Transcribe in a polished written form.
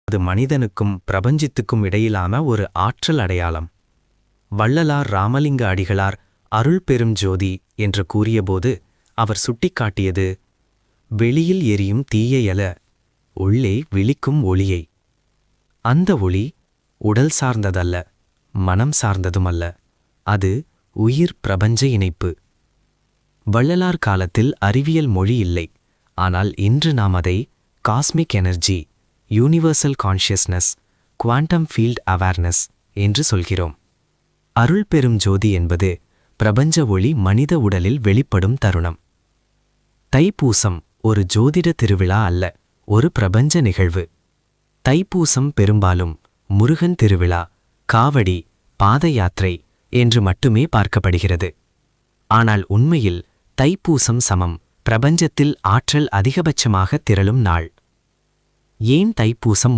அது மனிதனுக்கும் பிரபஞ்சத்துக்கும் இடையிலான ஒரு ஆற்றல் அடையாளம். வள்ளலார் ராமலிங்க அடிகளார் அருள் பெரும் ஜோதி என்று கூறியபோது அவர் சுட்டிக்காட்டியது வெளியில் எரியும் தீயையல, உள்ளே விழிக்கும் ஒளியை. அந்த ஒளி உடல் சார்ந்ததல்ல, மனம் சார்ந்ததுமல்ல, அது உயிர் பிரபஞ்ச இணைப்பு. வள்ளலார் காலத்தில் அறிவியல் மொழி இல்லை. ஆனால் இன்று நாம் அதை cosmic energy, universal consciousness, quantum field awareness என்று சொல்கிறோம். அருள் பெரும் ஜோதி என்பது பிரபஞ்ச ஒளி மனித உடலில் வெளிப்படும் தருணம். தைப்பூசம் ஒரு ஜோதிட திருவிழா அல்ல, ஒரு பிரபஞ்ச நிகழ்வு. தைப்பூசம் பெரும்பாலும் முருகன் திருவிழா, காவடி, பாத யாத்திரை என்று மட்டுமே பார்க்கப்படுகிறது. ஆனால் உண்மையில் தைப்பூசம் சமம் பிரபஞ்சத்தில் ஆற்றல் அதிகபட்சமாக திரளும் நாள். ஏன் தைப்பூசம்